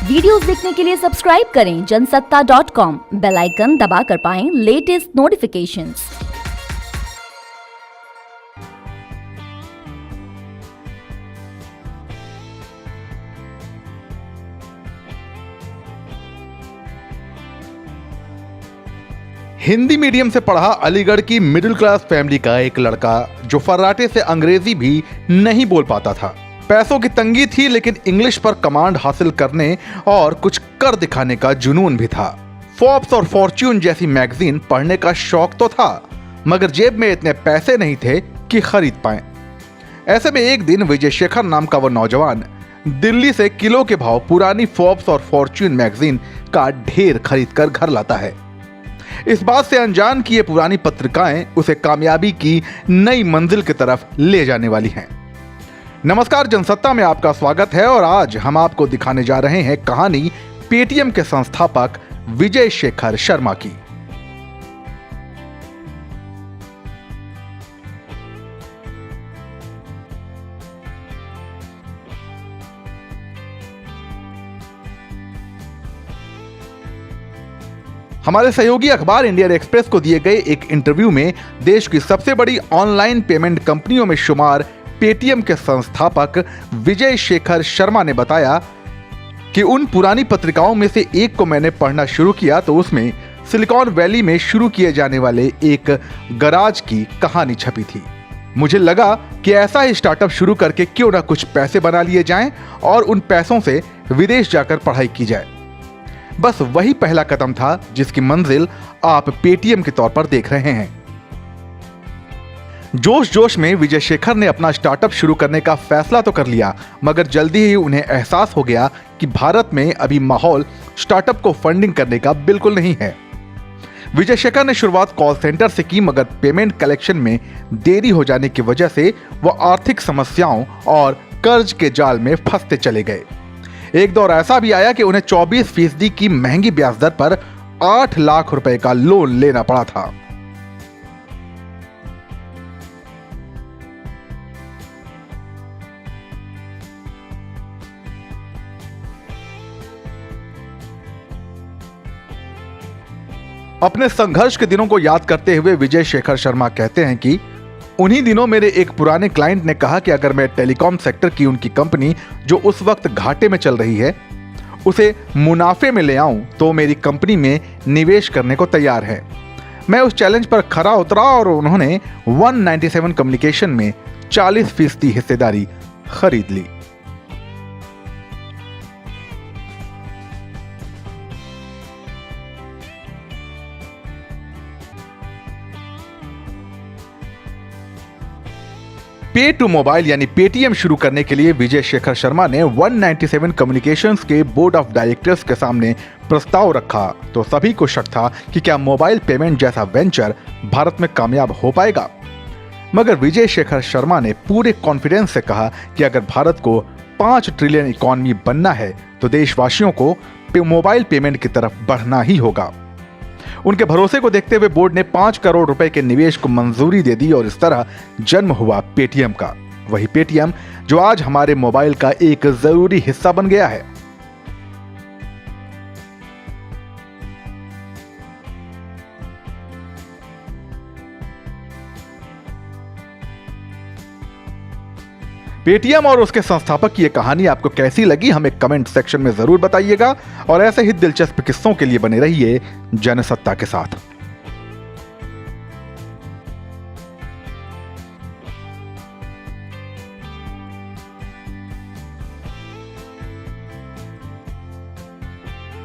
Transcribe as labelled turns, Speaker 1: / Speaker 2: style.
Speaker 1: Videos देखने के लिए सब्सक्राइब करें जनसत्ता.com, बेल आइकन दबाकर पाएं लेटेस्ट नोटिफिकेशंस।
Speaker 2: हिंदी मीडियम से पढ़ा अलीगढ़ की मिडिल क्लास फैमिली का एक लड़का जो फर्राटे से अंग्रेजी भी नहीं बोल पाता था। पैसों की तंगी थी, लेकिन इंग्लिश पर कमांड हासिल करने और कुछ कर दिखाने का जुनून भी था। फोर्ब्स और फॉर्च्यून जैसी मैगजीन पढ़ने का शौक तो था, मगर जेब में इतने पैसे नहीं थे कि खरीद पाएं। ऐसे में एक दिन विजय शेखर नाम का वो नौजवान दिल्ली से किलो के भाव पुरानी फोर्ब्स और फॉर्च्यून मैगजीन का ढेर खरीद कर घर लाता है। इस बात से अनजान कि ये पुरानी पत्रिकाएं उसे कामयाबी की नई मंजिल की तरफ ले जाने वाली हैं। नमस्कार, जनसत्ता में आपका स्वागत है और आज हम आपको दिखाने जा रहे हैं कहानी पेटीएम के संस्थापक विजय शेखर शर्मा की। हमारे सहयोगी अखबार इंडियन एक्सप्रेस को दिए गए एक इंटरव्यू में देश की सबसे बड़ी ऑनलाइन पेमेंट कंपनियों में शुमार पेटीएम के संस्थापक विजय शेखर शर्मा ने बताया कि उन पुरानी पत्रिकाओं में से एक को मैंने पढ़ना शुरू किया तो उसमें सिलिकॉन वैली में शुरू किए जाने वाले एक गराज की कहानी छपी थी। मुझे लगा कि ऐसा ही स्टार्टअप शुरू करके क्यों ना कुछ पैसे बना लिए जाएं और उन पैसों से विदेश जाकर पढ़ाई की जाए। बस वही पहला कदम था जिसकी मंजिल आप पेटीएम के तौर पर देख रहे हैं। जोश जोश में विजय शेखर ने अपना स्टार्टअप शुरू करने का फैसला तो कर लिया, मगर जल्दी ही उन्हें एहसास हो गया कि भारत में अभी माहौल स्टार्टअप को फंडिंग करने का बिल्कुल नहीं है। विजय शेखर ने शुरुआत कॉल सेंटर से की, मगर पेमेंट कलेक्शन में देरी हो जाने की वजह से वह आर्थिक समस्याओं और कर्ज के जाल में फंसते चले गए। एक दौर ऐसा भी आया कि उन्हें 24% की महंगी ब्याज दर पर 8 लाख रुपए का लोन लेना पड़ा था। अपने संघर्ष के दिनों को याद करते हुए विजय शेखर शर्मा कहते हैं कि उन्हीं दिनों मेरे एक पुराने क्लाइंट ने कहा कि अगर मैं टेलीकॉम सेक्टर की उनकी कंपनी जो उस वक्त घाटे में चल रही है उसे मुनाफे में ले आऊं तो मेरी कंपनी में निवेश करने को तैयार है। मैं उस चैलेंज पर खरा उतरा और उन्होंने 197 कम्युनिकेशन में 40% हिस्सेदारी खरीद ली। पे टू मोबाइल यानी पेटीएम शुरू करने के लिए विजय शेखर शर्मा ने 197 कम्युनिकेशंस के बोर्ड ऑफ डायरेक्टर्स के सामने प्रस्ताव रखा तो सभी को शक था कि क्या मोबाइल पेमेंट जैसा वेंचर भारत में कामयाब हो पाएगा। मगर विजय शेखर शर्मा ने पूरे कॉन्फिडेंस से कहा कि अगर भारत को 5 ट्रिलियन इकॉनमी बनना है तो देशवासियों को मोबाइल पेमेंट की तरफ बढ़ना ही होगा। उनके भरोसे को देखते हुए बोर्ड ने 5 करोड़ रुपए के निवेश को मंजूरी दे दी और इस तरह जन्म हुआ पेटीएम का। वही पेटीएम जो आज हमारे मोबाइल का एक जरूरी हिस्सा बन गया है। पेटीएम और उसके संस्थापक की यह कहानी आपको कैसी लगी हमें कमेंट सेक्शन में जरूर बताइएगा और ऐसे ही दिलचस्प किस्सों के लिए बने रहिए जनसत्ता के साथ।